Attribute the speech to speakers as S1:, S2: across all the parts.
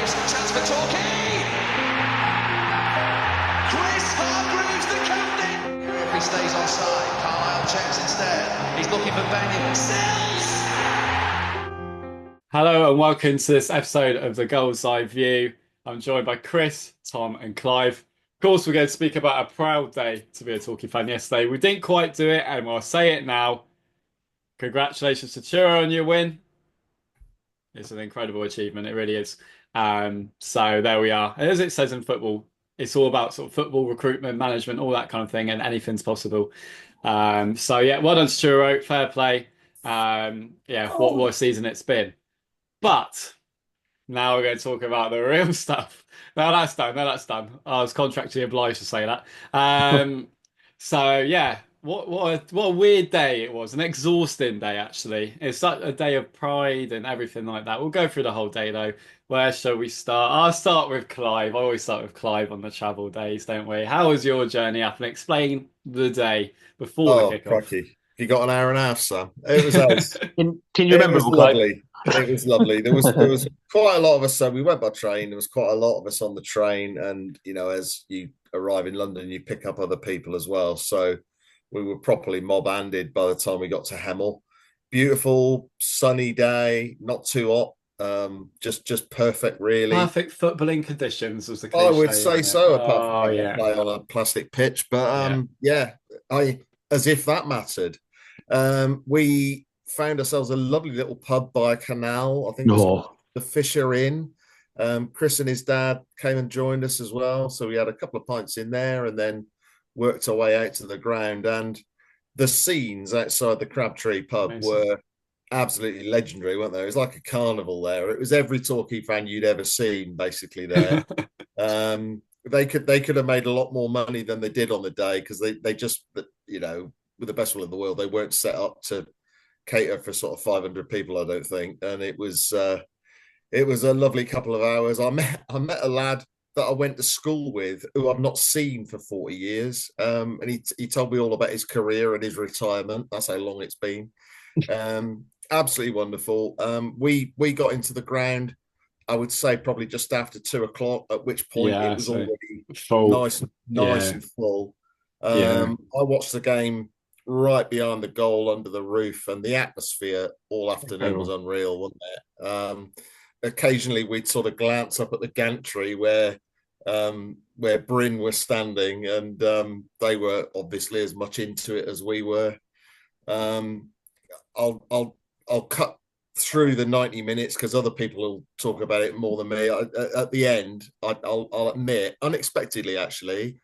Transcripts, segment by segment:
S1: chance for Torquay. Chris Hargreaves, the captain. If he stays offside, Carlisle checks instead. He's looking for Ben Sells.
S2: Hello and welcome to this episode of the Gull'S Eye View. I'm joined by Chris, Tom, and Clive. Of course, we're going to speak about a proud day to be a Torquay fan yesterday. We didn't quite do it, and I'll say it now. Congratulations to Chura on your win. It's an incredible achievement, it really is. So there we are. And as it says in football, it's all about sort of football recruitment, management, all that kind of thing, and anything's possible. So yeah, well done to Chura, fair play. What a season it's been. But now we're going to talk about the real stuff. Now that's done. Now that's done. I was contractually obliged to say that. So yeah, what a weird day it was. An exhausting day, actually. It's such a day of pride and everything like that. We'll go through the whole day though. Where shall we start? I'll start with Clive. I always start with Clive on the travel days, don't we? How was your journey up? And explain the day before the
S3: Oh,
S2: kickoff.
S3: crikey. You got an hour and a half, Sam. It was ace.
S4: Can you
S3: It
S4: remember
S3: was
S4: it all, Clive?
S3: lovely. It was lovely. There was quite a lot of us. So we went by train. There was quite a lot of us on the train, and as you arrive in London, you pick up other people as well. So we were properly mob-handed by the time we got to Hemel. Beautiful sunny day, not too hot. Just perfect, really.
S2: Perfect footballing conditions was the
S3: I
S2: cliche,
S3: would say
S2: isn't it?
S3: so, apart from
S2: Oh
S3: having to
S2: yeah.
S3: play on a plastic pitch. But I as if that mattered. We found ourselves a lovely little pub by a canal. I think it was called
S4: Oh,
S3: the Fisher Inn. Chris and his dad came and joined us as well. So we had a couple of pints in there and then worked our way out to the ground. And the scenes outside the Crabtree pub
S2: Amazing.
S3: were absolutely legendary, weren't they? It was like a carnival there. It was every Torquay fan you'd ever seen, basically there. They could have made a lot more money than they did on the day because they just with the best will in the world, they weren't set up to cater for sort of 500 people, I don't think. And it was a lovely couple of hours. I met a lad that I went to school with who I've not seen for 40 years. And he told me all about his career and his retirement. That's how long it's been. Absolutely wonderful. We got into the ground, I would say probably just after 2 o'clock, at which point
S2: Yeah,
S3: it was
S2: so
S3: already
S2: full.
S3: nice
S2: Yeah,
S3: and full.
S2: yeah.
S3: I watched the game right behind the goal under the roof, and the atmosphere all afternoon was
S2: Incredible.
S3: unreal, wasn't it? Occasionally we'd sort of glance up at the gantry where Bryn was standing, and they were obviously as much into it as we were. Um, I'll cut through the 90 minutes because other people will talk about it more than me. At the end, I'll admit, unexpectedly, actually,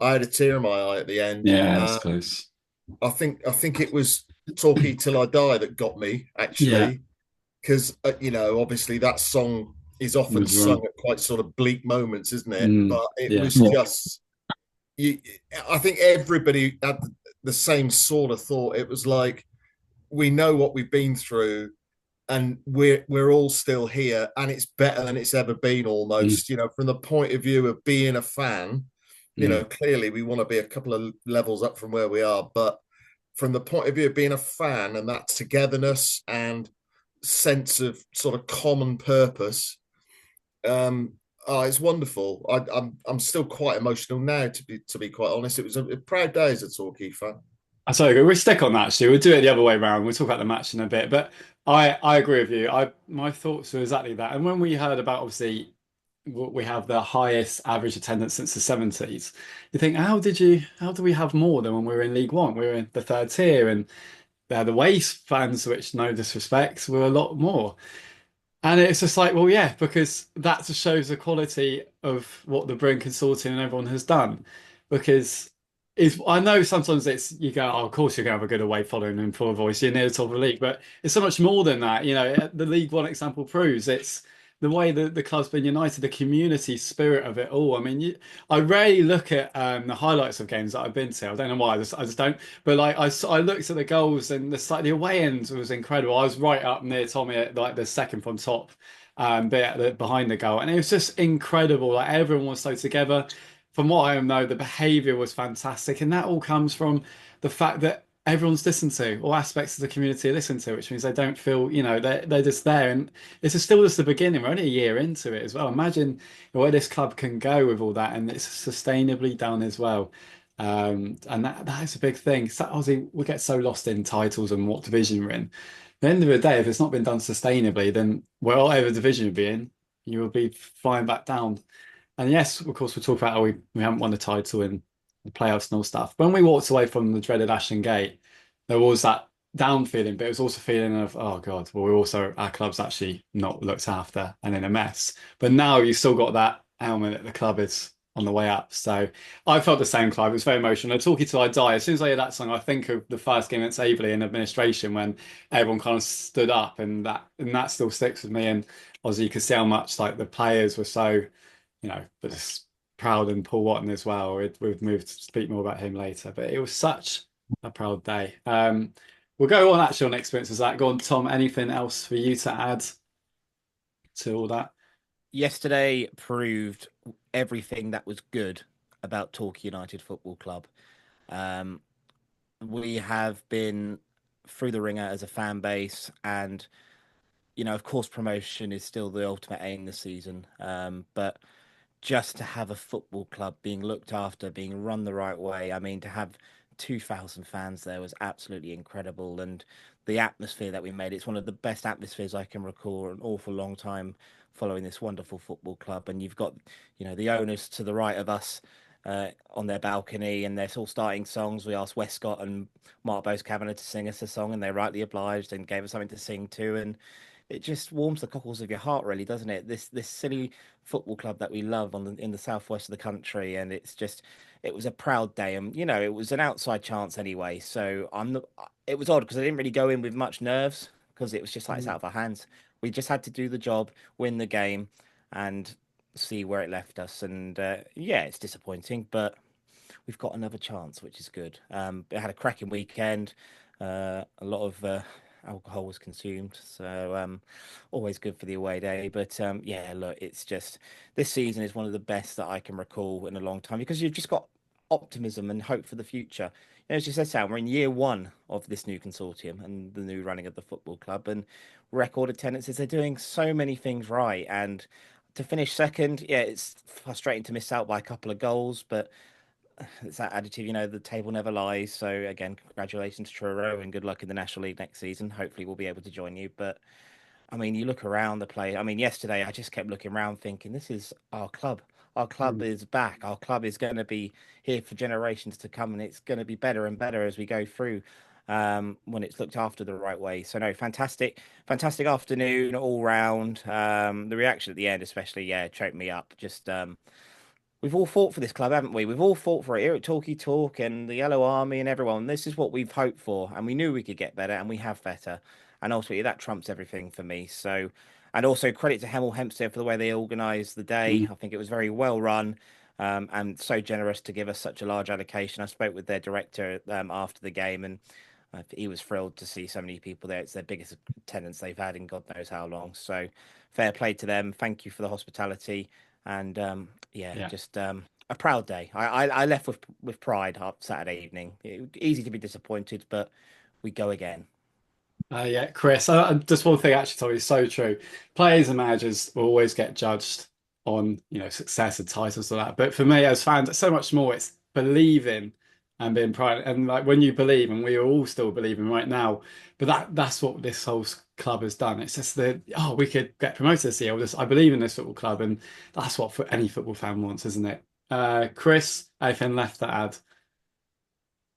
S3: I had a tear in my eye at the end.
S2: Yeah, that's close.
S3: I think it was "Torquay Till I Die" that got me,
S2: Yeah,
S3: actually, because obviously that song is
S2: it
S3: often
S2: was
S3: sung
S2: wrong.
S3: at quite sort of bleak moments, isn't it? But it
S2: Yeah,
S3: was
S4: yeah.
S3: just, you, I think everybody had the same sort of thought. It was like, we know what we've been through, and we're all still here, and it's better than it's ever been,
S2: mm,
S3: almost. From the point of view of being a fan,
S2: mm.
S3: clearly we want to be a couple of levels up from where we are, but from the point of view of being a fan and that togetherness and sense of sort of common purpose, it's wonderful. I'm still quite emotional now, to be quite honest. It was a proud day as a Torquay fan.
S2: So we'll stick on that actually. We'll do it the other way around. We'll talk about the match in a bit. But I agree with you. My thoughts were exactly that. And when we heard about obviously we have the highest average attendance since the 70s, you think, how do we have more than when we were in League One? We were in the third tier and the Waste fans, which no disrespect, were a lot more. And it's just like, well, yeah, because that just shows the quality of what the Bryn Consortium and everyone has done. Because I know sometimes it's you go, oh, of course you're gonna have a good away following and full voice, you're near the top of the league, but it's so much more than that. The League One example proves it's the way that the club's been united, the community spirit of it all. I mean, I rarely look at the highlights of games that I've been to. I don't know why, I just don't. But like I looked at the goals and the away end was incredible. I was right up near Tommy at like the second from top, bit behind the goal, and it was just incredible. Like everyone was so together. From what I know, the behaviour was fantastic, and that all comes from the fact that everyone's listened to, all aspects of the community are listened to, which means they don't feel, they're just there. And this is still just the beginning. We're only a year into it as well. Imagine where this club can go with all that, and it's sustainably done as well. And that is a big thing. So obviously, we get so lost in titles and what division we're in. At the end of the day, if it's not been done sustainably, then whatever division you'll be in, you will be flying back down. And yes, of course, we'll talk about how we haven't won the title in the playoffs and all stuff. When we walked away from the dreaded Ashton Gate, there was that down feeling, but it was also a feeling of, oh God, well, our club's actually not looked after and in a mess. But now you've still got that element that the club is on the way up. So I felt the same, Clive. It was very emotional. I talk you till I die. As soon as I hear that song, I think of the first game against Averley in administration when everyone kind of stood up, and that still sticks with me. And obviously you could see how much like the players were so, but just proud, and Paul Watton as well. We've moved to speak more about him later, but it was such a proud day. We'll go on actually on experiences that. Go on, Tom. Anything else for you to add to all that?
S4: Yesterday proved everything that was good about Torquay United Football Club. We have been through the ringer as a fan base, and of course, promotion is still the ultimate aim this season. But just to have a football club being looked after, being run the right way, I mean, to have 2,000 fans there was absolutely incredible. And the atmosphere that we made, it's one of the best atmospheres I can recall an awful long time following this wonderful football club. And you've got, the owners to the right of us on their balcony, and they're all starting songs. We asked Westcott and Mark Bose-Kavanagh to sing us a song, and they rightly obliged and gave us something to sing to. And it just warms the cockles of your heart, really, doesn't it? This silly football club that we love in the southwest of the country, and it was a proud day, and it was an outside chance anyway. So it was odd because I didn't really go in with much nerves, because it was just like it's out of our hands. We just had to do the job, win the game, and see where it left us. And it's disappointing, but we've got another chance, which is good. It had a cracking weekend. A lot of alcohol was consumed, so always good for the away day. But look, it's just, this season is one of the best that I can recall in a long time, because you've just got optimism and hope for the future. As you said, Sam, we're in year one of this new consortium and the new running of the football club, and record attendances. They're doing so many things right, and to finish second, it's frustrating to miss out by a couple of goals, but it's that attitude, the table never lies. So again, congratulations, Truro, and good luck in the National League next season. Hopefully we'll be able to join you. But I mean, you look around the play. I mean, yesterday I just kept looking around thinking, this is our club. Our club is back. Our club is going to be here for generations to come, and it's going to be better and better as we go through, when it's looked after the right way. So no, fantastic afternoon all round. The reaction at the end, especially, choked me up. Just we've all fought for this club, haven't we? We've all fought for it here at Talkie Talk and the Yellow Army and everyone. This is what we've hoped for, and we knew we could get better, and we have better. And ultimately, that trumps everything for me. So, and also credit to Hemel Hempstead for the way they organised the day. I think it was very well run, and so generous to give us such a large allocation. I spoke with their director after the game, and he was thrilled to see so many people there. It's their biggest attendance they've had in God knows how long. So, fair play to them. Thank you for the hospitality. And just a proud day. I left with pride up Saturday evening. Easy to be disappointed, but we go again.
S2: Chris, just one thing actually, Tommy, is so true. Players and managers will always get judged on success and titles and that. But for me as fans, it's so much more. It's believing and being proud. And like when you believe, and we are all still believing right now, but that's what this whole club has done. It's just we could get promoted this year. I believe in this football club, and that's what for any football fan wants, isn't it? Chris, anything left to add?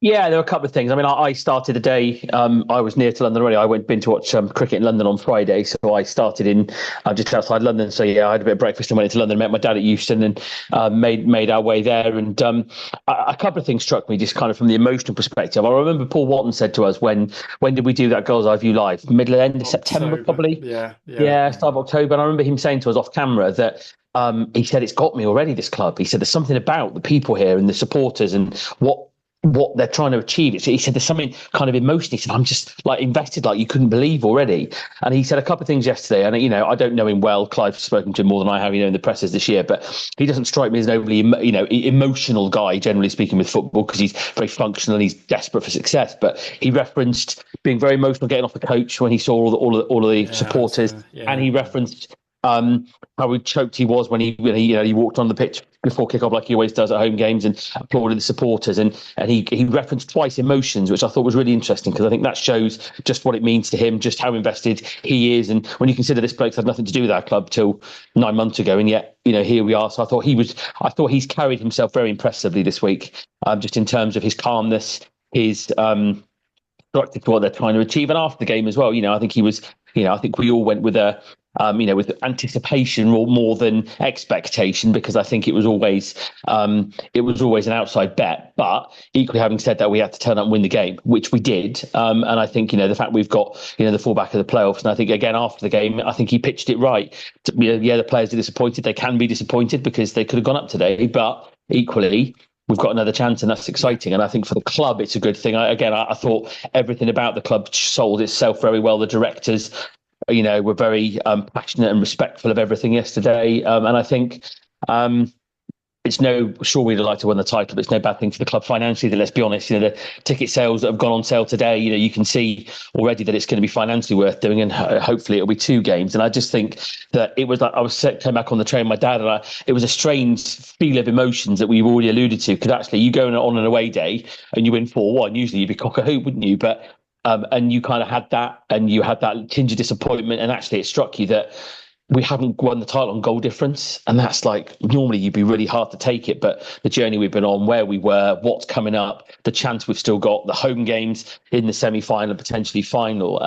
S5: Yeah, there were a couple of things. I mean, I started the day. I was near to London already. I been to watch cricket in London on Friday, so I started in just outside London. So I had a bit of breakfast and went into London. Met my dad at Euston and made our way there. And a couple of things struck me, just kind of from the emotional perspective. I remember Paul Watton said to us, when did we do that Gull'S Eye View live? End of September, probably. Yeah, start of October. And I remember him saying to us off camera that he said, it's got me already, this club. He said, there's something about the people here and the supporters and what what they're trying to achieve. He said there's something kind of emotional. He said, I'm just like invested like you couldn't believe already. And he said a couple of things yesterday. And, I don't know him well. Clive's spoken to him more than I have, in the presses this year. But he doesn't strike me as an overly, emotional guy, generally speaking, with football, because he's very functional and he's desperate for success. But he referenced being very emotional getting off the coach when he saw all of the supporters. And he referenced how choked he was when he walked on the pitch before kickoff, like he always does at home games, and applauded the supporters. And he referenced twice emotions, which I thought was really interesting, because I think that shows just what it means to him, just how invested he is. And when you consider this bloke's had nothing to do with our club till 9 months ago, and yet here we are. So I thought he's carried himself very impressively this week, just in terms of his calmness, his structured to what they're trying to achieve. And after the game as well, I think he was. I think we all went with with anticipation more than expectation, because I think it was always an outside bet. But equally, having said that, we had to turn up and win the game, which we did. And I think the fact we've got the fallback of the playoffs, and I think again after the game, I think he pitched it right. The players are disappointed. They can be disappointed because they could have gone up today, but equally, we've got another chance, and that's exciting. And I think for the club, it's a good thing. I thought everything about the club sold itself very well. The directors, were very passionate and respectful of everything yesterday. And I think sure we'd like to win the title, but it's no bad thing for the club financially. Let's be honest, the ticket sales that have gone on sale today, you can see already that it's going to be financially worth doing, and hopefully it'll be 2 games. And I just think that it was like came back on the train with my dad, and it was a strange feel of emotions that we've already alluded to, because actually you go on an away day and you win 4-1, usually you'd be cock a hoop, wouldn't you? But and you kind of had that, and you had that tinge of disappointment, and actually it struck you that we haven't won the title on goal difference. And that's like, normally you'd be really hard to take it, but the journey we've been on, where we were, what's coming up, the chance we've still got, the home games in the semi-final, potentially final.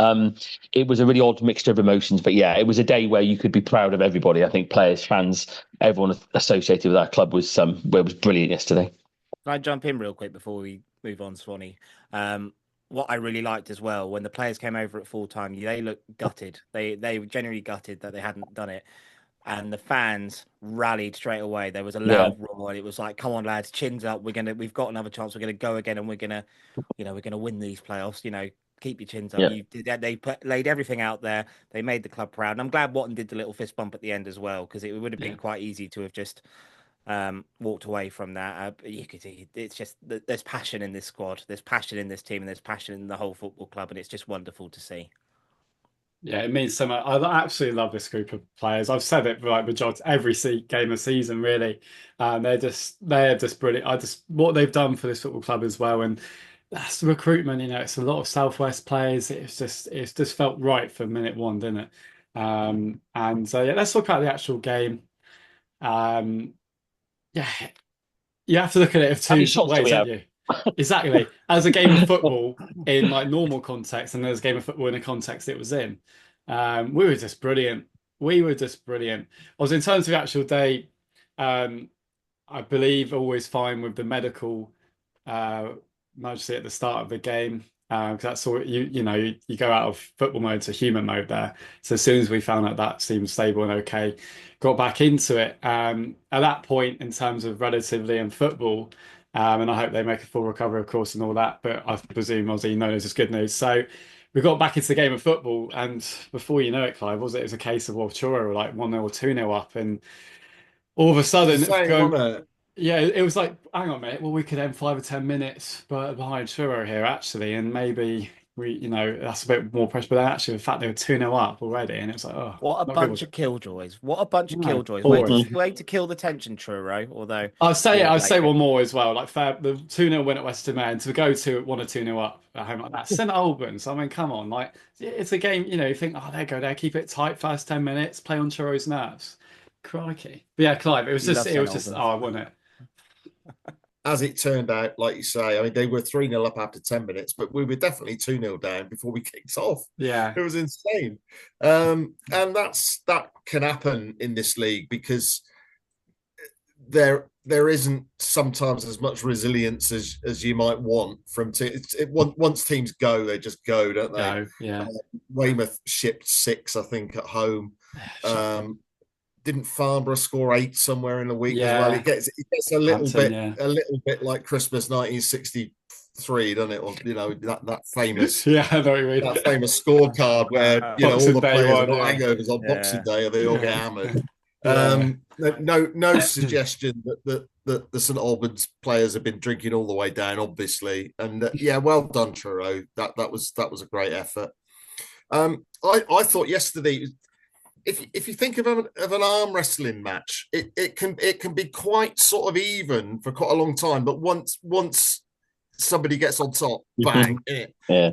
S5: It was a really odd mixture of emotions, but yeah, it was a day where you could be proud of everybody. I think players, fans, everyone associated with our club was brilliant yesterday.
S4: Can I jump in real quick before we move on, Swanee? What I really liked as well, when the players came over at full time, they looked gutted. They were genuinely gutted that they hadn't done it. And the fans rallied straight away. There was a loud roar, and it was like, come on, lads, chins up. We've got another chance. We're gonna go again, and we're gonna win these playoffs. Keep your chins up.
S5: Yeah.
S4: They laid everything out there. They made the club proud. And I'm glad Watton did the little fist bump at the end as well, because it would have been quite easy to have just walked away from that. You could see it's just there's passion in this squad, there's passion in this team, and there's passion in the whole football club, and it's just wonderful to see.
S2: Yeah, it means so much. I absolutely love this group of players. I've said it like majority every game of season, really. They're just brilliant. What they've done for this football club as well, and that's the recruitment. It's a lot of Southwest players. It's just felt right from minute one, didn't it? Let's look at the actual game. Yeah, you have to look at it of 2 ways, don't you? Exactly. As a game of football in like normal context, and as a game of football in a context it was in, we were just brilliant. I was, in terms of the actual day, I believe always fine with the medical emergency at the start of the game, because that's all you go out of football mode to human mode there. So as soon as we found out that seemed stable and okay, got back into it. At that point, in terms of relatively in football, and I hope they make a full recovery, of course, and all that, but I presume obviously no news is good news. So we got back into the game of football, and before you know it, Clive, it was a case of Truro were like 1-0 or 2-0 up, and all of a sudden it was like, hang on a minute, well, we could end 5 or 10 minutes behind Truro here, actually, and maybe that's a bit more pressure. But then actually, the fact they were 2-0 up already, and it's like, oh,
S4: what a bunch of killjoys! What a bunch of killjoys! Way to kill the tension, Truro. Although
S2: I'd say one more as well. Like the 2-0 win at Western Mayor, and to go to 1 or 2-0 up at home like that, St Albans. I mean, come on, like it's a game. You think, oh, they go there, keep it tight, first 10 minutes, play on Truro's nerves. Crikey! But yeah, Clive, it was just, oh, I won it.
S3: As it turned out, like you say, I mean, they were 3-0 up after 10 minutes, but we were definitely 2-0 down before we kicked off.
S2: Yeah.
S3: It was insane. And that can happen in this league, because there isn't sometimes as much resilience as you might want from once teams go, they just go, don't they?
S2: No, yeah.
S3: Weymouth shipped 6, I think, at home. Didn't Farnborough score 8 somewhere in the week as well? It gets a little bit like Christmas 1964 3, doesn't it? Or that famous
S2: Yeah, I know what you mean.
S3: that famous scorecard where all
S2: Boxing
S3: the
S2: Day
S3: players
S2: one,
S3: have got
S2: yeah.
S3: hangovers on Boxing Day, and they all get hammered.
S2: Yeah.
S3: No suggestion that the St Albans players have been drinking all the way down, obviously. And well done, Truro. That was a great effort. I thought yesterday, if you think of an arm wrestling match, it can be quite sort of even for quite a long time, but once somebody gets on top, bang!
S5: Yeah.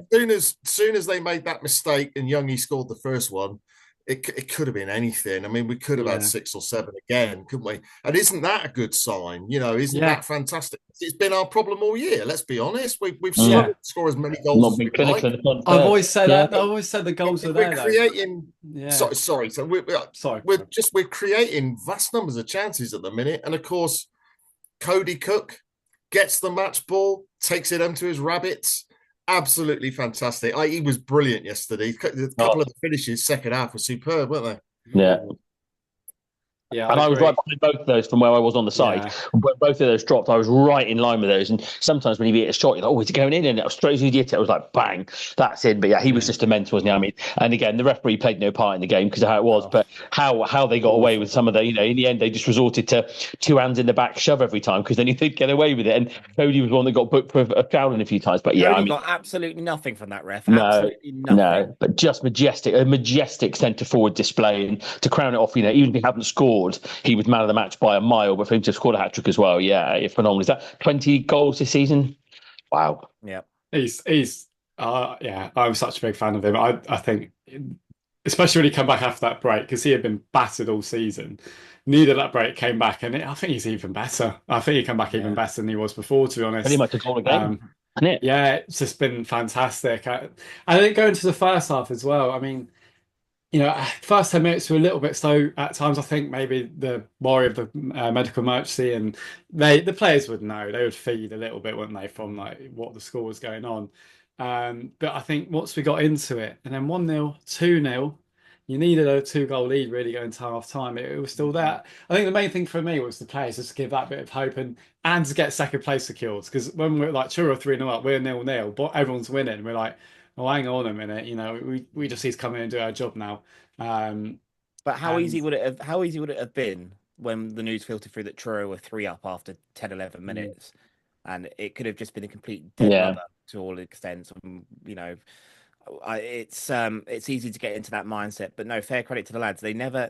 S3: Soon as they made that mistake and Youngie scored the first one, it could have been anything. I mean, we could have had 6 or 7 again, couldn't we? And isn't that a good sign? Isn't that fantastic? It's been our problem all year. Let's be honest. We've struggled to score as many goals
S5: Not
S3: as
S5: been
S3: we
S5: clinical
S3: like.
S5: in the front
S2: I've
S5: third.
S2: always said that. I've always said the goals are there.
S3: We're creating.
S2: Yeah.
S3: Sorry. So we're creating vast numbers of chances at the minute, and of course, Cody Cook gets the match ball, takes it onto his rabbits. Absolutely fantastic. He was brilliant yesterday. A couple of the finishes second half were superb, weren't they?
S5: Yeah.
S2: Yeah,
S5: and I was right behind both of those from where I was on the side.
S2: Yeah.
S5: When both of those dropped, I was right in line with those. And sometimes when you hit a shot, you're like, oh, is it going in? And it was straight as you hit it, I was like, bang, that's in. But yeah, he was just immense, wasn't he? I mean, and again, the referee played no part in the game because of how it was. But how they got away with some of the, in the end, they just resorted to 2 hands in the back shove every time because then you could get away with it. And Cody was one that got booked for a fouling a few times. But yeah,
S4: Cody got absolutely nothing from that ref.
S5: No,
S4: absolutely nothing.
S5: No, but just a majestic centre forward display. And to crown it off, even if he hadn't scored, he was man of the match by a mile. But for him to score a hat trick as well, phenomenal. Is that 20 goals this season? Wow.
S4: Yeah,
S2: he's I'm such a big fan of him. I think, especially when he came back after that break, because he had been battered all season. Needed that break, came back, and I think he's even better. I think he came back even better than he was before, to be honest.
S5: Pretty much a goal a game.
S2: Yeah, it's just been fantastic. I think going to the first half as well. I mean, first 10 minutes were a little bit slow at times. I think maybe the worry of the medical emergency, and the players would know. They would feed a little bit, wouldn't they, from like what the score was going on. But I think once we got into it, and then 1-0, 2-0, you needed a 2-goal lead really going to half time. It was still there. I think the main thing for me was the players just to give that bit of hope and to get second place secured. Because when we're like 2 or 3-0 up, we're 0-0, but everyone's winning. We're like, oh, hang on a minute, we just need to come in and do our job now.
S4: But how easy would it have been when the news filtered through that Truro were 3 up after 10, 11 minutes, and it could have just been a complete dead rubber to all extents. It's easy to get into that mindset, but no, fair credit to the lads. They never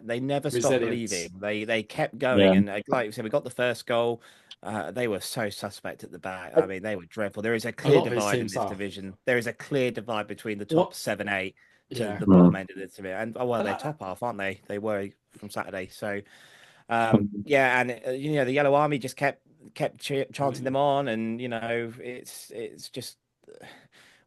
S4: stopped believing. They kept going, and like you said, we got the first goal. They were so suspect at the back. I mean, they were dreadful. There is a clear divide in this division. There is a clear divide between the top 7, 8 to the bottom end of the division. And they're top half, aren't they? They were from Saturday. So and the Yellow Army just kept chanting them on, and it's just.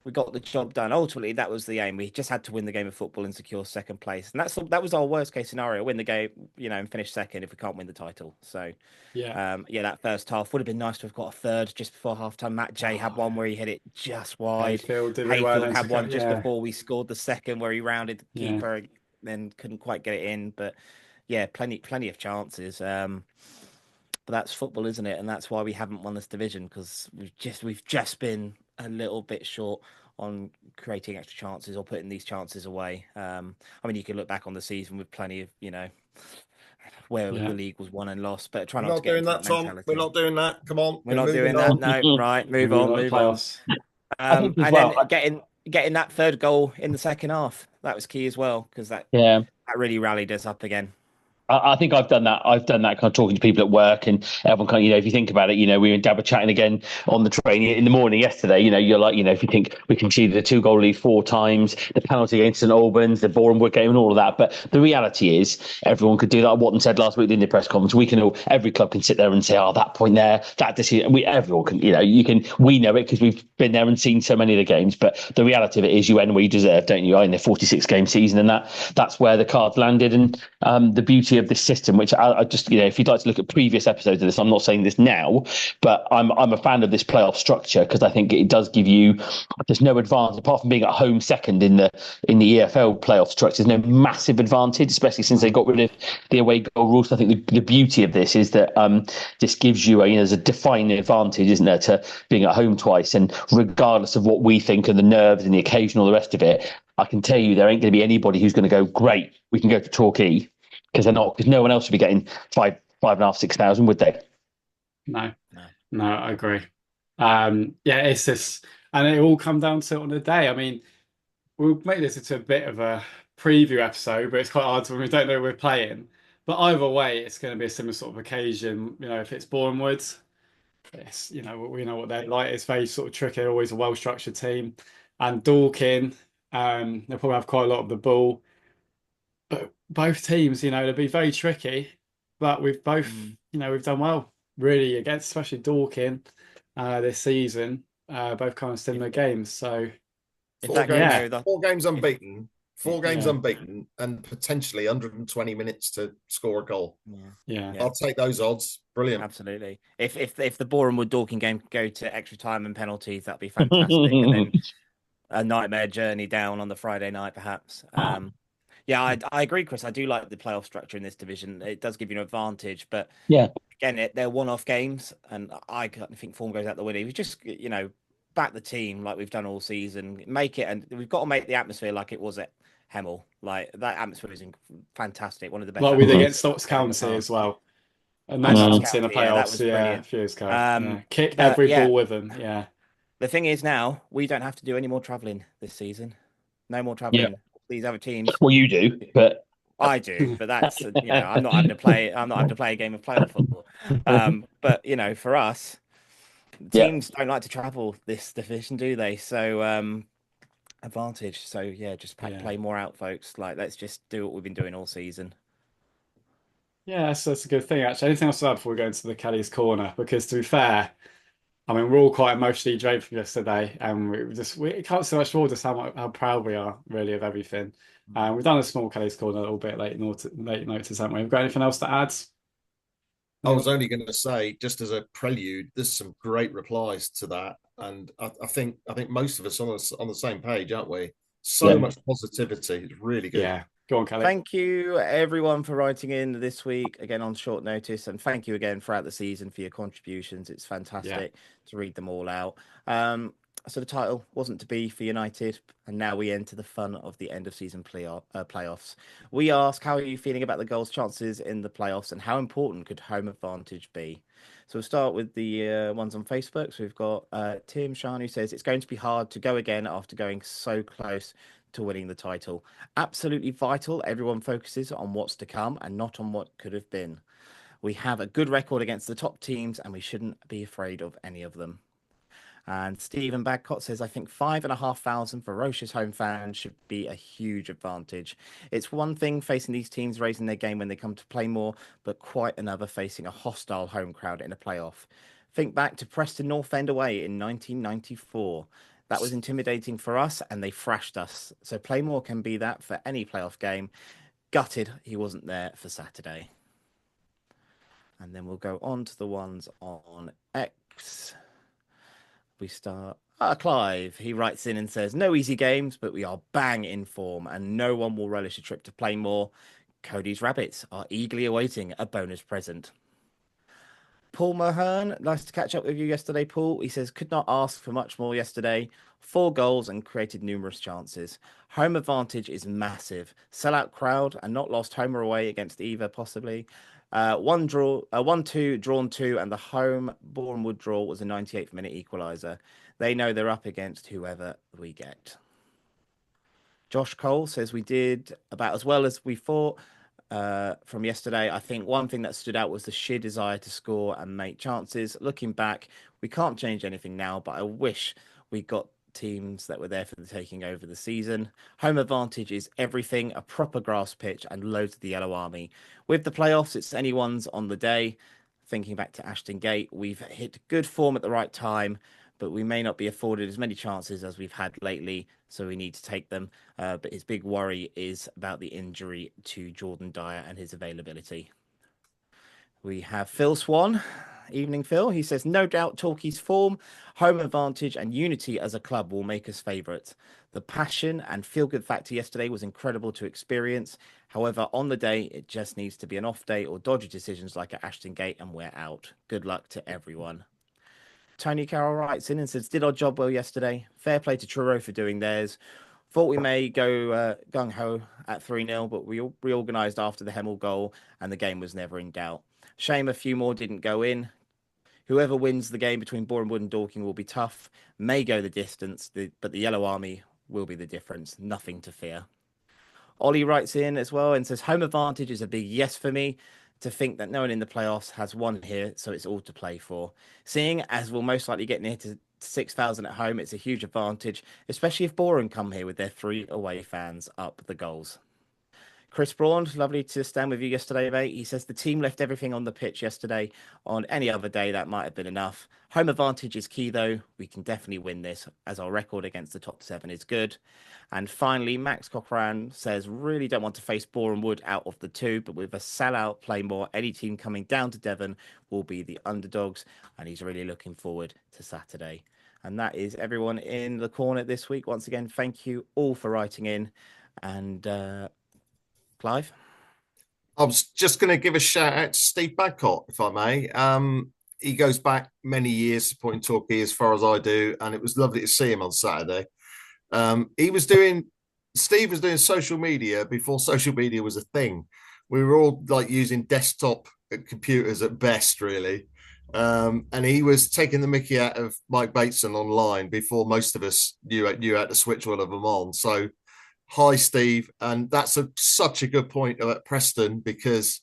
S4: We got the job done. Ultimately, that was the aim. We just had to win the game of football and secure second place, and that was our worst case scenario: win the game, and finish second if we can't win the title. So, that first half would have been nice to have got a third just before half time. Matt J had one where he hit it just wide. Hayfield had one just before we scored the second where he rounded the keeper, then couldn't quite get it in. But plenty of chances. But that's football, isn't it? And that's why we haven't won this division, because we've just been a little bit short on creating extra chances or putting these chances away. I mean, you can look back on the season with plenty of, where the league was won and lost, but try not to get into that
S3: Tom.
S4: mentality.
S3: We're not doing that. Come on.
S4: We're not doing that. No, right. Move on. And then getting that third goal in the second half, that was key as well, because that really rallied us up again.
S5: I think I've done that. Kind of talking to people at work, and everyone kind of, if you think about it, we were in Dab chatting again on the train in the morning yesterday. You're like, if you think we conceded a 2-goal lead 4 times, the penalty against St Albans, the Boreham Wood game, and all of that. But the reality is, everyone could do that. Watton said last week in the press conference, every club can sit there and say, that point there, that decision. Everyone can, we know it because we've been there and seen so many of the games. But the reality of it is, you end where you deserve, don't you? In the 46-game season, and that's where the cards landed. And the beauty beauty of this system, which I just, if you'd like to look at previous episodes of this, I'm not saying this now, but I'm a fan of this playoff structure because I think it does give you, there's no advantage apart from being at home second in the EFL playoff structure. There's no massive advantage, especially since they got rid of the away goal rules. I think the beauty of this is that this gives you there's a defining advantage, isn't there, to being at home twice. And regardless of what we think and the nerves and the occasion, all the rest of it, I can tell you there ain't going to be anybody who's going to go, great, we can go to Torquay, because they're not, because no one else would be getting 5,500, 6,000, would they?
S2: No, I agree. It's this, and it all come down to it on the day. I mean, we'll make this into a bit of a preview episode, but it's quite hard when we don't know we're playing. But either way, it's going to be a similar sort of occasion. If it's Bournemouth, it's we know what they're like. It's very sort of tricky. Always a well-structured team, and Dorking, they'll probably have quite a lot of the ball. But both teams, they'll be very tricky. But we've both, we've done well really against, especially Dorking, this season. Both kind of similar games. So
S3: four games unbeaten. 4 games unbeaten and potentially 120 minutes to score a goal.
S2: Yeah.
S3: I'll take those odds. Brilliant.
S4: Absolutely. If the Bournemouth Dorking game go to extra time and penalties, that'd be fantastic. And then a nightmare journey down on the Friday night, perhaps. I agree, Chris. I do like the playoff structure in this division. It does give you an advantage, but again, they're one-off games, and I think form goes out the window. We just back the team like we've done all season, make it, and we've got to make the atmosphere like it was at Hemel. Like that atmosphere is fantastic. One of the best.
S2: Like we did against Notts County as well. And Notts County in the playoffs, a few years ago. Kick every ball with them. Yeah.
S4: The thing is now we don't have to do any more travelling this season. No more travelling. Yeah. These other teams.
S5: Well, you do, but
S4: I do. But that's I'm not having to play. I'm not having to play a game of playoff football. But for us, teams don't like to travel this division, do they? So advantage. So just play more out, folks. Like let's just do what we've been doing all season.
S2: Yeah, that's a good thing actually. Anything else to add before we go into the Kelly's corner? Because to be fair, I mean we're all quite emotionally drained from yesterday, and we can't say much more just how proud we are really of everything. We've done a small Kelly's corner a little bit late notice, haven't we? Have we got anything else to add?
S3: I was only going to say, just as a prelude, there's some great replies to that, and I think most of us on the same page, aren't we? So much positivity. It's really good.
S2: Yeah. Go on, Kelly.
S4: Thank you, everyone, for writing in this week, again, on short notice. And thank you again throughout the season for your contributions. It's fantastic to read them all out. So the title wasn't to be for United, and now we enter the fun of the end of season playoffs. We ask, how are you feeling about the Gull'S' chances in the playoffs, and how important could home advantage be? So we'll start with the ones on Facebook. So we've got Tim Shan, who says, it's going to be hard to go again after going so close to winning the title. Absolutely vital. Everyone focuses on what's to come and not on what could have been. We have a good record against the top teams, and we shouldn't be afraid of any of them. And Stephen Badcott says, I think 5,500 ferocious home fans should be a huge advantage. It's one thing facing these teams raising their game when they come to play more, but quite another facing a hostile home crowd in a playoff. Think back to Preston North End away in 1994. That was intimidating for us, and they thrashed us. So Playmore can be that for any playoff game. Gutted he wasn't there for Saturday. And then we'll go on to the ones on X. We start. Clive, he writes in and says, no easy games, but we are bang in form, and no one will relish a trip to Playmore. Cody's Rabbits are eagerly awaiting a bonus present. Paul Mahern, nice to catch up with you yesterday, Paul. He says, could not ask for much more yesterday. 4 goals and created numerous chances. Home advantage is massive. Sellout crowd and not lost home or away against either, possibly. 1-2, drawn 2, and the home Bournemouth draw was a 98th minute equaliser. They know they're up against whoever we get. Josh Cole says we did about as well as we thought. From yesterday, I think one thing that stood out was the sheer desire to score and make chances. Looking back, we can't change anything now, but I wish we got teams that were there for the taking over the season. Home advantage is everything, a proper grass pitch and loads of the Yellow Army. With the playoffs, it's anyone's on the day. Thinking back to Ashton Gate, we've hit good form at the right time, but we may not be afforded as many chances as we've had lately, so we need to take them. But his big worry is about the injury to Jordan Dyer and his availability. We have Phil Swan. Evening, Phil. He says, no doubt Torquay's form, home advantage and unity as a club will make us favourites. The passion and feel-good factor yesterday was incredible to experience. However, on the day, it just needs to be an off day or dodgy decisions like at Ashton Gate and we're out. Good luck to everyone. Tony Carroll writes in and says, did our job well yesterday. Fair play to Truro for doing theirs. Thought we may go gung-ho at 3-0, but we reorganised after the Hemel goal and the game was never in doubt. Shame a few more didn't go in. Whoever wins the game between Borehamwood and Dorking will be tough. May go the distance, but the Yellow Army will be the difference. Nothing to fear. Ollie writes in as well and says, home advantage is a big yes for me. To think that no one in the playoffs has won here, so it's all to play for. Seeing as we'll most likely get near to 6,000 at home, it's a huge advantage, especially if Boreham come here with their 3 away fans up the goals. Chris Braun, lovely to stand with you yesterday, mate. He says the team left everything on the pitch yesterday. On any other day, that might have been enough. Home advantage is key, though. We can definitely win this, as our record against the top 7 is good. And finally, Max Cochran says, really don't want to face Boreham Wood out of the 2, but with a sellout Playmore, any team coming down to Devon will be the underdogs. And he's really looking forward to Saturday. And that is everyone in the corner this week. Once again, thank you all for writing in. And Clive?
S3: I was just going to give a shout out to Steve Badcott, if I may. He goes back many years supporting Torquay as far as I do, and it was lovely to see him on Saturday. Steve was doing social media before social media was a thing. We were all like using desktop computers at best, really. And he was taking the mickey out of Mike Bateson online before most of us knew how to switch one of them on. So, hi, Steve. And that's such a good point about Preston, because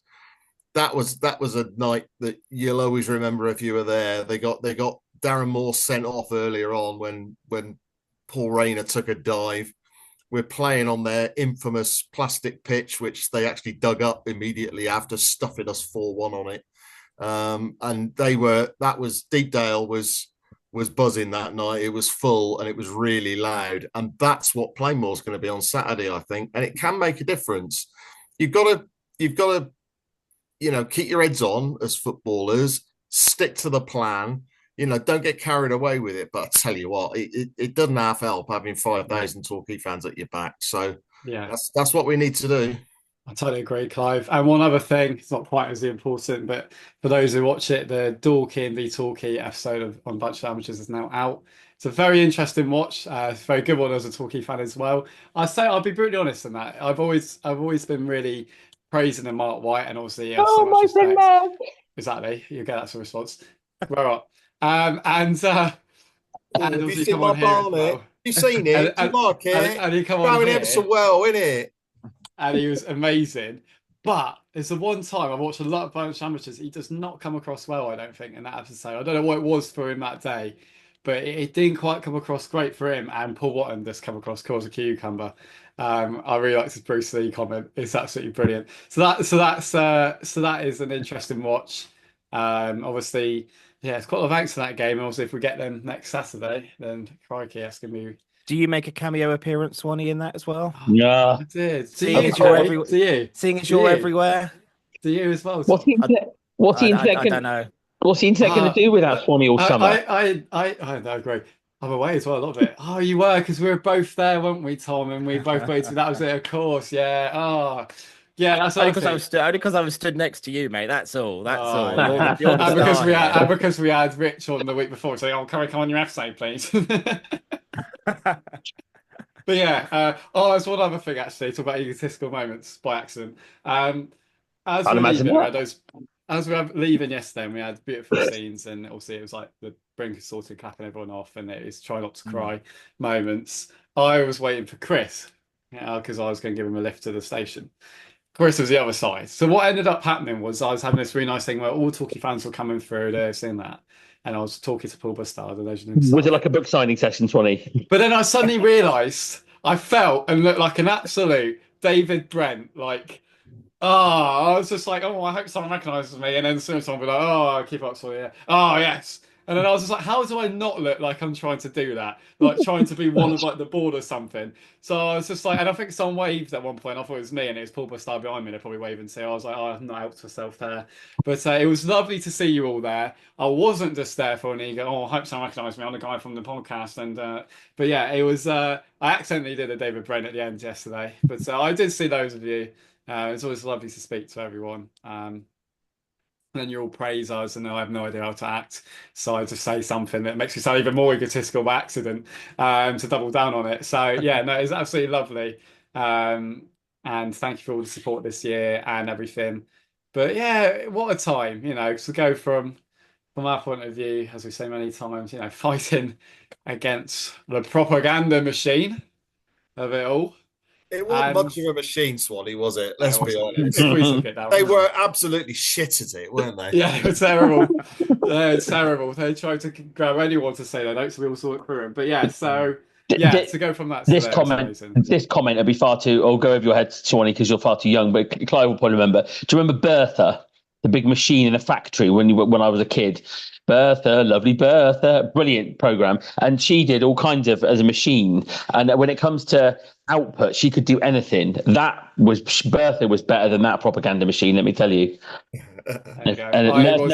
S3: that was a night that you'll always remember if you were there. They got Darren Moore sent off earlier on when Paul Rayner took a dive. We're playing on their infamous plastic pitch, which they actually dug up immediately after stuffing us 4-1 on it. And Deepdale was buzzing that night. It was full and it was really loud. And that's what Playmore's going to be on Saturday, I think. And it can make a difference. You've got to, keep your heads on as footballers, stick to the plan, don't get carried away with it. But I tell you what, it doesn't half help having 5,000 Torquay fans at your back. So
S2: yeah,
S3: that's what we need to do.
S2: I totally agree, Clive. And one other thing, it's not quite as important, but for those who watch it, the Dorking v Torquay episode on Bunch of Amateurs is now out. It's a very interesting watch. It's a very good one as a Torquay fan as well. I'll be brutally honest in that. I've always been really praising the Mark White, and obviously so much respect. Mark. Exactly, you get that sort of response. Well, and
S3: you seen my barnet? You seen it? Do you like it?
S2: And he come on
S3: going ever so well, isn't it?
S2: And he was amazing. But it's the one time I've watched a lot of Bunch Amateurs. He does not come across well, I don't think, in that episode. I don't know what it was for him that day, but it didn't quite come across great for him. And Paul Watton just come across cool as a cucumber. I really liked his Bruce Lee comment. It's absolutely brilliant. So that is an interesting watch. Obviously, yeah, it's quite a lot of thanks for that game. And obviously, if we get them next Saturday, then crikey, that's gonna be.
S4: Do you make a cameo appearance, Swanee, in that as well?
S5: Yeah,
S2: I did.
S4: Seeing as you're everywhere.
S2: Do you as well?
S5: What's the internet?
S4: I don't know.
S5: What's the internet going to do without Swanee all summer?
S2: I agree. I'm away as well, a lot of it. Oh, you were, because we were both there, weren't we, Tom? And we both waited. That was it, of course. Yeah. Oh, yeah. That's
S4: only because I was stood next to you, mate. That's all. All.
S2: And because we had Rich on the week before saying, "Oh, can we come on your episode, please?" But yeah, there's one other thing actually. Talk about egotistical moments by accident. As we were leaving yesterday, and we had beautiful scenes, and obviously it was like the brink of sorting, clapping everyone off, and it was try not to cry moments. I was waiting for Chris, because I was going to give him a lift to the station. Chris was the other side. So what ended up happening was I was having this really nice thing where all Torquay fans were coming through, they were seeing that. And I was talking to Paul Bustard, the legend himself.
S5: Was it like a book signing session, Swanee?
S2: But then I suddenly realised I felt and looked like an absolute David Brent. Like, I was just like, I hope someone recognises me. And then soon someone would be like, keep up, Swanee. Yeah. Oh, yes. And then I was just like, how do I not look like I'm trying to do that? Like trying to be one of like the board or something. So I was just like, and I think someone waved at one point. I thought it was me, and it was Paul Bustar behind me. They're probably waving too. I was like, oh, I've not helped myself there. But it was lovely to see you all there. I wasn't just there for an ego. Oh, I hope someone recognised me. I'm the guy from the podcast. And but yeah, it was. I accidentally did a David Brent at the end yesterday, but I did see those of you. It's always lovely to speak to everyone. And then you all praise us, and I have no idea how to act. So I just say something that makes me sound even more egotistical by accident, to double down on it. So yeah, no, it's absolutely lovely. And thank you for all the support this year and everything. But yeah, what a time, to go from our point of view, as we say many times, fighting against the propaganda machine of it all.
S3: It wasn't much of a machine, Swanee, was it? Let's be honest.
S2: If we took it down,
S3: they were absolutely shit at it, weren't they?
S2: Yeah, they were terrible. They're terrible. They tried to grab anyone to say their notes, so we all saw it through them. But yeah, so to go from that to
S5: this comment would be far too. I'll go over your head, Swanee, because you're far too young. But Clive will probably remember. Do you remember Bertha, the big machine in a factory when I was a kid? Bertha, lovely Bertha, brilliant program, and she did all kinds of as a machine. And when it comes to output, she could do anything. Bertha was better than that propaganda machine. Let me tell you.
S2: And it was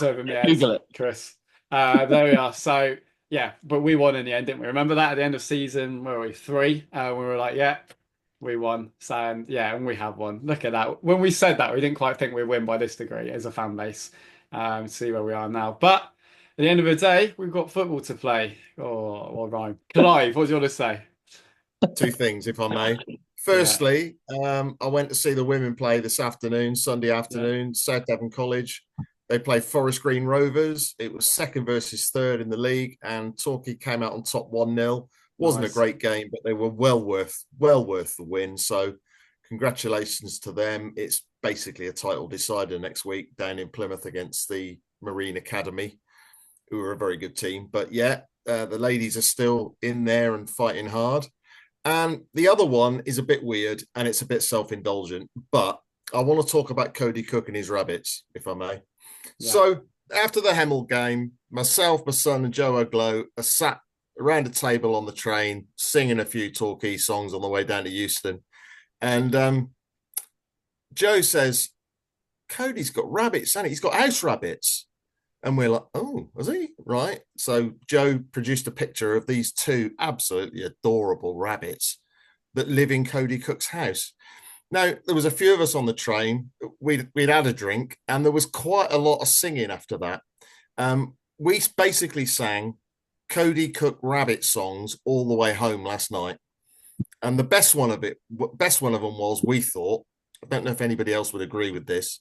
S2: over my head. Google it, Chris. There we are. So yeah, but we won in the end, didn't we? Remember that at the end of season, where were we 3? We were like, yeah, we won. So and we have won. Look at that. When we said that, we didn't quite think we'd win by this degree as a fan base. See where we are now. But at the end of the day, we've got football to play. Oh, rhyme. Clive, what do you want to say?
S3: 2 things, if I may. Firstly, I went to see the women play this afternoon, Sunday afternoon, South Devon College. They play Forest Green Rovers. It was 2nd versus 3rd in the league, and Torquay came out on top 1-0. Wasn't a great game, but they were well worth the win. So congratulations to them. It's basically a title decider next week down in Plymouth against the Marine Academy, who are a very good team. But yeah, the ladies are still in there and fighting hard. And the other one is a bit weird and it's a bit self-indulgent, but I want to talk about Cody Cook and his rabbits, if I may. Yeah. So after the Hemel game, myself, my son and Joe Oglow are sat around a table on the train, singing a few Torquay songs on the way down to Euston. And Joe says, Cody's got rabbits, and he's got house rabbits. And we're like, oh, has he? Right. So Joe produced a picture of these 2 absolutely adorable rabbits that live in Cody Cook's house. Now, there was a few of us on the train. We'd had a drink, and there was quite a lot of singing after that. We basically sang Cody Cook rabbit songs all the way home last night. And the best one of them was, we thought, I don't know if anybody else would agree with this,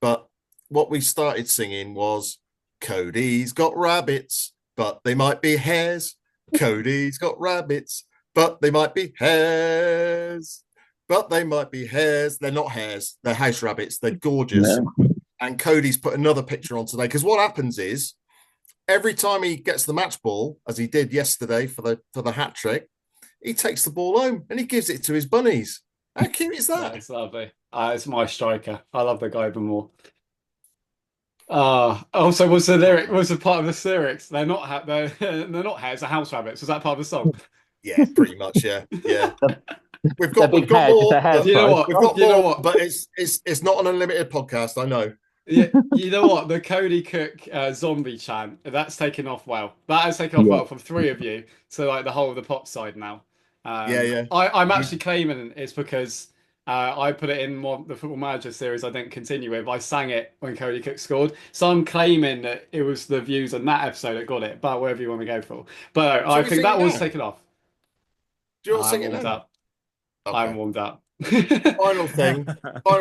S3: but what we started singing was, Cody's got rabbits, but they might be hares. Cody's got rabbits, but they might be hares. But they might be hares. They're not hares. They're house rabbits. They're gorgeous. Yeah. And Cody's put another picture on today, because what happens is every time he gets the match ball, as he did yesterday for the hat trick, he takes the ball home and he gives it to his bunnies. How cute is that?
S2: It's lovely. It's my striker. I love the guy even more. Also, was the part of the lyrics? They're not hares. They're house rabbits. Was that part of the song?
S3: Yeah, pretty much. Yeah. We've got more.
S2: You know what?
S3: But it's not an unlimited podcast. I know.
S2: Yeah, you know what? The Cody Cook zombie chant, that's taken off well. That has taken off well from 3 of you to like the whole of the pop side now. I'm actually claiming it's because I put it in the Football Manager series I didn't continue with. I sang it when Cody Cook scored. So I'm claiming that it was the views on that episode that got it, but whatever you want to go for. But I think that was taken off.
S3: Do you want to sing it now?
S2: Okay. I'm warmed up.
S3: Final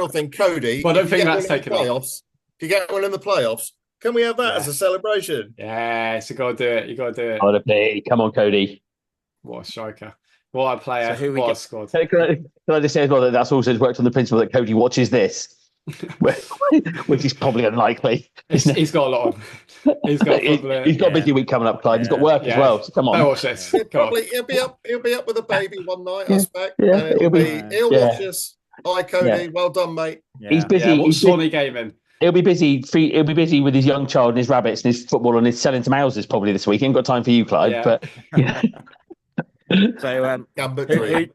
S3: thing, Cody.
S2: Well, I don't think that's taken off.
S3: If you get one in the playoffs, can we have that as a celebration?
S2: Yes, you got to do it. You got to do it.
S5: Come on, Cody.
S2: What a striker. What a player. So what a squad.
S5: Can I just say as well that that's also worked on the principle that Cody watches this, which is probably unlikely.
S2: He's got a lot on. He's got
S5: a busy week coming up, Clyde. He's got work as well. So come on.
S2: Don't watch this.
S3: He'll be up with a baby one night, I expect. He'll watch us. Hi, Cody. Well done, mate.
S5: He's busy.
S2: What's Swanee gaming?
S5: He'll be busy. He'll be busy with his young child and his rabbits and his football and his selling some houses probably this week. He ain't got time for you, Clive.
S2: Yeah.
S5: But yeah.
S4: So
S3: Gambit
S4: who,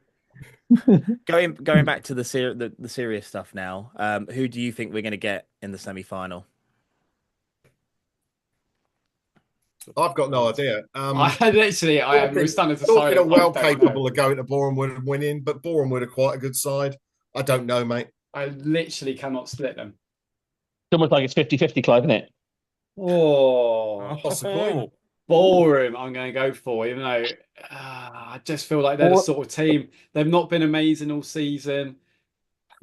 S3: dream.
S4: going back to the serious stuff now, who do you think we're going to get in the semi-final?
S3: I've got no idea.
S2: I am. We're standing to
S3: Talking are well
S2: I don't
S3: capable
S2: know.
S3: of going to Bournemouth and winning, but Bournemouth are quite a good side. I don't know, mate.
S2: I literally cannot split them.
S5: It's almost like it's 50-50, Clive, isn't it?
S2: Oh,
S3: Possibly.
S2: Boreham, I'm going to go for, even though I just feel like they're the sort of team. They've not been amazing all season.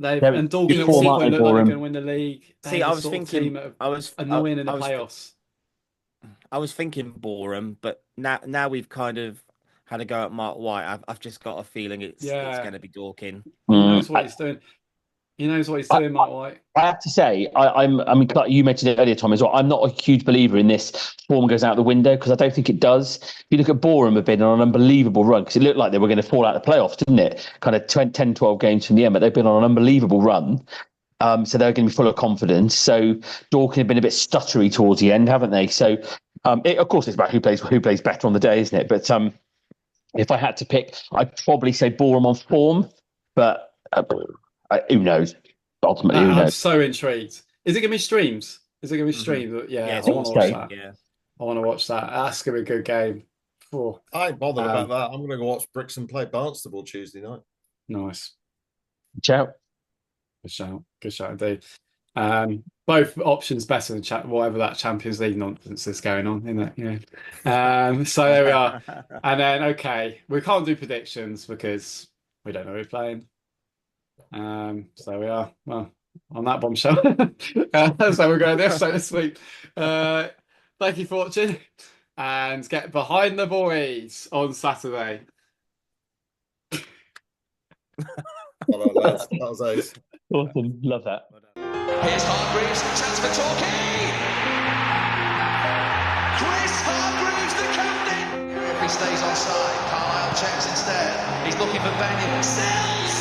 S2: And Dorking at one point look like they're going to win the league.
S4: See, I was thinking,
S2: annoying in the playoffs.
S4: I was thinking Boreham, but now we've kind of had a go at Mark White. I've just got a feeling it's going to be Dorking.
S2: He knows what he's doing. He knows what he's doing, Mark White.
S5: I have to say, I mean, you mentioned it earlier, Tom, as well. I'm not a huge believer in this form goes out the window because I don't think it does. If you look at Boreham, have been on an unbelievable run because it looked like they were going to fall out of the playoffs, didn't it? Kind of 10, 12 games from the end, but they've been on an unbelievable run. So they're going to be full of confidence. So Dorking have been a bit stuttery towards the end, haven't they? So, of course, it's about who plays better on the day, isn't it? But if I had to pick, I'd probably say Boreham on form, but who knows? Ultimately, who knows?
S2: I'm so intrigued. Is it going to be streams? Is it going to be streamed? Yeah, I want to watch that. Yeah, I want to watch that. That's going to be a good game. Oh,
S3: I ain't bothered about that. I'm going to go watch Brixton play Barnstable Tuesday night.
S2: Nice.
S5: Ciao.
S2: Good shout. Good shout indeed. Both options better than whatever that Champions League nonsense is going on, isn't it? Yeah. So there we are. And then, okay, we can't do predictions because we don't know who's playing. So we are. Well, on that bombshell. So we're going to episode this week. Thank you for watching and get behind the boys on Saturday.
S3: That was ace.
S5: Awesome. Love that.
S1: Here's Hargreaves, chance for Torquay. Chris Hargreaves, the captain. If he stays onside, Carlisle checks instead. He's looking for Benyon. Sells.